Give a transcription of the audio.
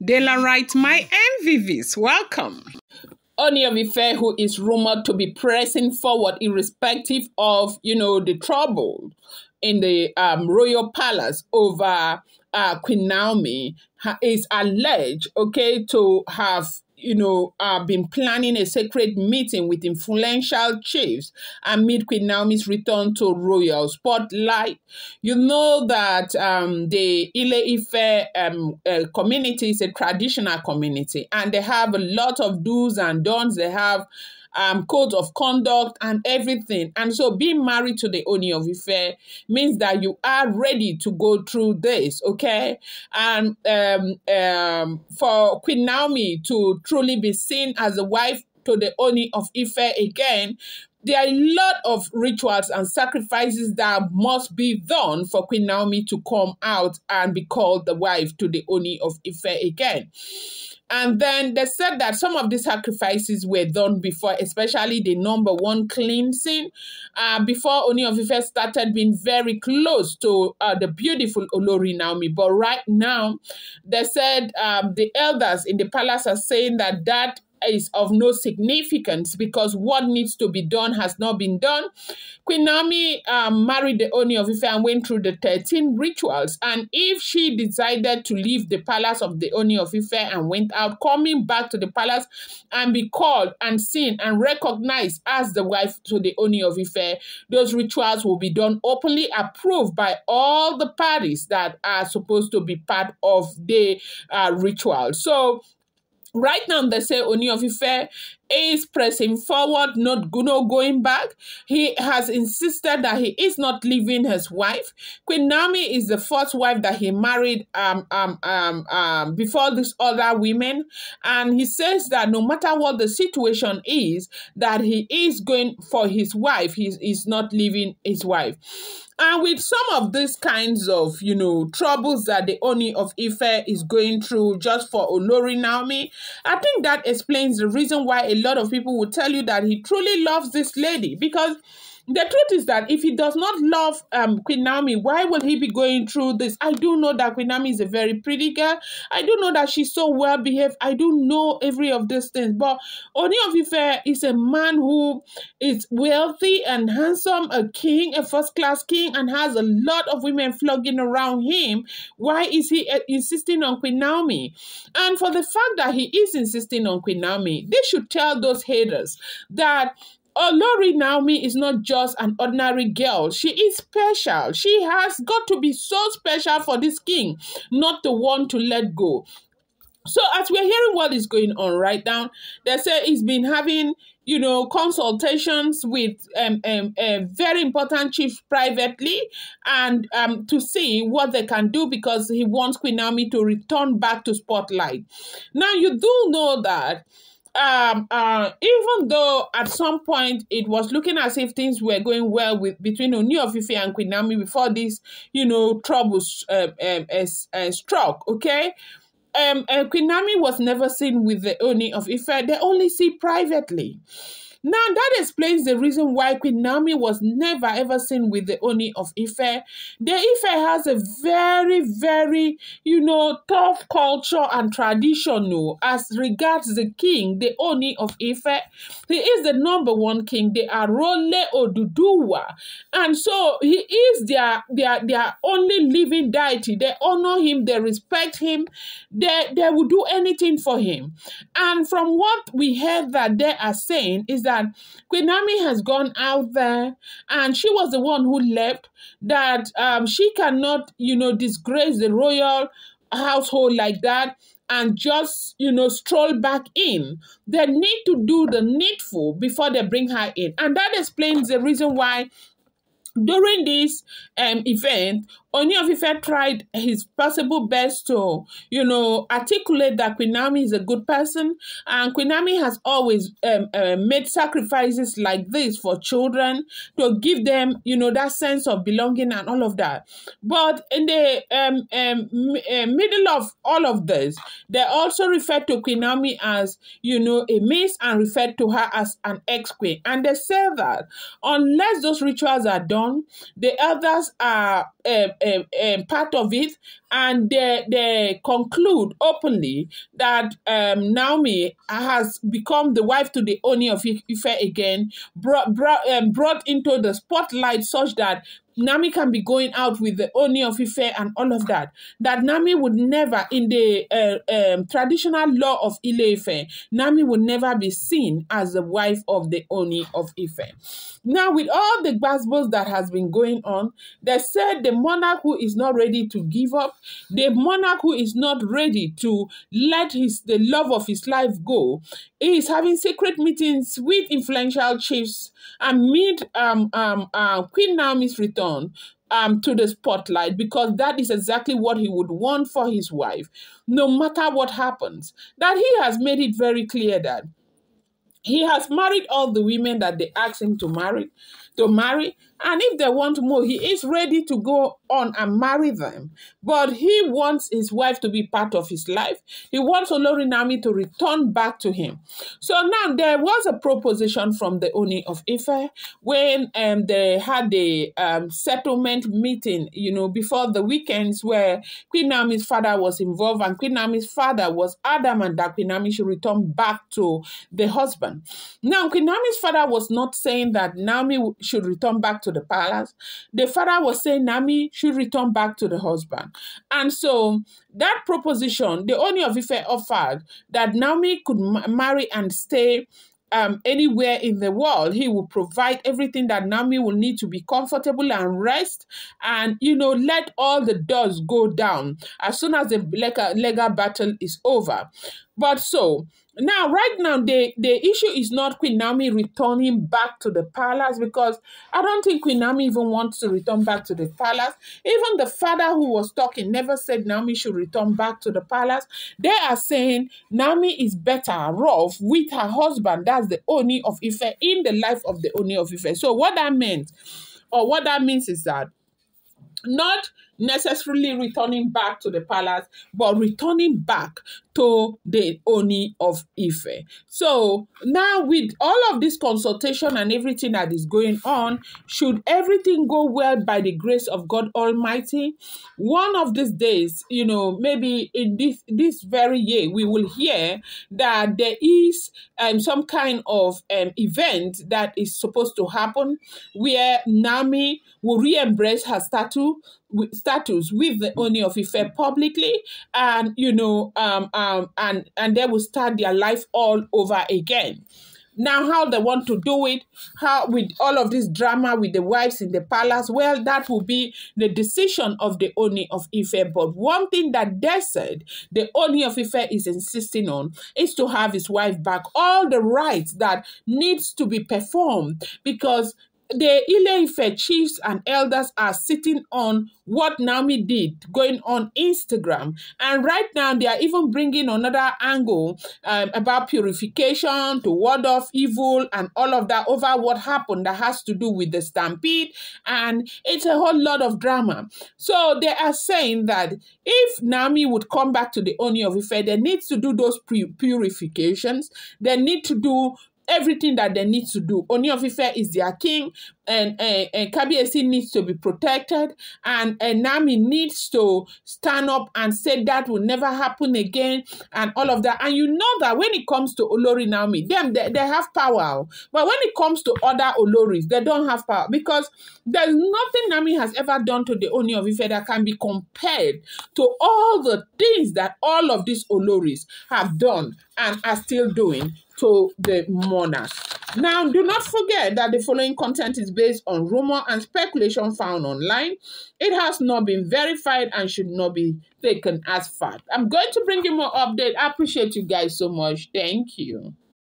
Dela writes, my MVVs, welcome. Ooni of Ife, who is rumored to be pressing forward irrespective of, the trouble in the royal palace over Queen Naomi, is alleged, to have been planning a secret meeting with influential chiefs amid Queen Naomi's return to royal spotlight. You know that the Ile Ife community is a traditional community, and they have a lot of do's and don'ts. They have codes of conduct and everything. And so being married to the Ooni of Ife means that you are ready to go through this, okay? And for Queen Naomi to truly be seen as a wife to the Ooni of Ife again, there are a lot of rituals and sacrifices that must be done for Queen Naomi to come out and be called the wife to the Ooni of Ife again. And then they said that some of the sacrifices were done before, especially the number one cleansing, before Ooni of Ife started being very close to the beautiful Olori Naomi. But right now, they said the elders in the palace are saying that that is of no significance because what needs to be done has not been done. Queen Naomi married the Ooni of Ife and went through the 13 rituals. And if she decided to leave the palace of the Ooni of Ife and went out, coming back to the palace and be called and seen and recognized as the wife to the Ooni of Ife, those rituals will be done openly, approved by all the parties that are supposed to be part of the ritual. So right now, they say Ooni of Ife is pressing forward, no going back. He has insisted that he is not leaving his wife. Queen Naomi is the first wife that he married before these other women. And he says that no matter what the situation is, that he is going for his wife. He is not leaving his wife. And with some of these kinds of, troubles that the Ooni of Ife is going through just for Olori Naomi, I think that explains the reason why a lot of people will tell you that he truly loves this lady. Because the truth is that if he does not love Queen Naomi, why will he be going through this? I do know that Queen Naomi is a very pretty girl. I do know that she's so well behaved. I do know every of these things. But Ooni of Ife is a man who is wealthy and handsome, a king, a first-class king, and has a lot of women flogging around him. Why is he insisting on Queen Naomi? And for the fact that he is insisting on Queen Naomi, they should tell those haters that Olori Naomi is not just an ordinary girl. She is special. She has got to be so special for this king not to want to let go. So as we're hearing what is going on right now, they say he's been having, consultations with very important chiefs privately and to see what they can do because he wants Queen Naomi to return back to spotlight. Now, you do know that even though at some point it was looking as if things were going well between Ooni of Ife and Queen Naomi before this, troubles struck, okay? Queen Naomi was never seen with the Ooni of Ife. They only see privately. Now, that explains the reason why Queen Naomi was never ever seen with the Ooni of Ife. The Ife has a very, very, tough culture and tradition as regards the king, the Ooni of Ife. He is the number one king. They are Role Oduduwa. And so he is their only living deity. They honor him. They respect him. They will do anything for him. And from what we heard that they are saying is that Queen Naomi has gone out there and she was the one who left, that she cannot, disgrace the royal household like that and just, stroll back in. They need to do the needful before they bring her in. And that explains the reason why during this event, Ooni of Ife tried his possible best to, articulate that Queen Naomi is a good person. And Queen Naomi has always made sacrifices like this for children to give them, that sense of belonging and all of that. But in the middle of all of this, they also referred to Queen Naomi as, a miss and referred to her as an ex-queen. And they say that unless those rituals are done, the elders are part of it, and they conclude openly that Naomi has become the wife to the Ooni of Ife again, brought into the spotlight such that Nami can be going out with the Ooni of Ife and all of that. That Nami would never, in the traditional law of Ile Ife, Nami would never be seen as the wife of the Ooni of Ife. Now, with all the gbasgbos that has been going on, they said the monarch who is not ready to give up, the monarch who is not ready to let the love of his life go, is having secret meetings with influential chiefs amid Queen Naomi's return to the spotlight, because that is exactly what he would want for his wife, no matter what happens. That he has made it very clear that he has married all the women that they asked him to marry, and if they want more, he is ready to go on and marry them. But he wants his wife to be part of his life. He wants Olori Naomi to return back to him. So now there was a proposition from the Ooni of Ife when they had the settlement meeting, before the weekends, where Queen Naomi's father was involved, and Queen Naomi's father was adamant that Queen Naomi should return back to the husband. Now, Queen Naomi's father was not saying that Naomi should return back to the palace. The father was saying Naomi should return back to the husband. And so that proposition, the Ooni of Ife offered that Naomi could marry and stay anywhere in the world. He will provide everything that Naomi will need to be comfortable and rest, and let all the doors go down as soon as the legal battle is over. But so now, right now, the issue is not Queen Naomi returning back to the palace, because I don't think Queen Naomi even wants to return back to the palace. Even the father who was talking never said Naomi should return back to the palace. They are saying Naomi is better off with her husband, that's the Ooni of Ife, in the life of the Ooni of Ife. So what that means is that not necessarily returning back to the palace, but returning back to the Ooni of Ife. So now, with all of this consultation and everything that is going on, should everything go well by the grace of God Almighty, one of these days, maybe in this very year, we will hear that there is some kind of event that is supposed to happen, where Naomi will re-embrace her status with the Ooni of Ife publicly, and and they will start their life all over again. Now, how they want to do it, how with all of this drama with the wives in the palace, well, that will be the decision of the Ooni of Ife. But one thing that they said the Ooni of Ife is insisting on is to have his wife back, all the rights that needs to be performed, because the Ile Ife chiefs and elders are sitting on what Naomi did going on Instagram. And right now, they are even bringing another angle about purification to ward off evil and all of that over what happened that has to do with the stampede. And it's a whole lot of drama. So they are saying that if Naomi would come back to the Ooni of Ife, they need to do those purifications. They need to do everything that they need to do. Ooni of Ife is their king, and Kabiyesi needs to be protected, and Naomi needs to stand up and say that will never happen again, and all of that. And you know that when it comes to Olori Naomi, they have power. But when it comes to other Oloris, they don't have power, because there's nothing Naomi has ever done to the Ooni of Ife that can be compared to all the things that all of these Oloris have done and are still doing to the monarch. Now, do not forget that the following content is based on rumor and speculation found online. It has not been verified and should not be taken as fact. I'm going to bring you more update. I appreciate you guys so much. Thank you.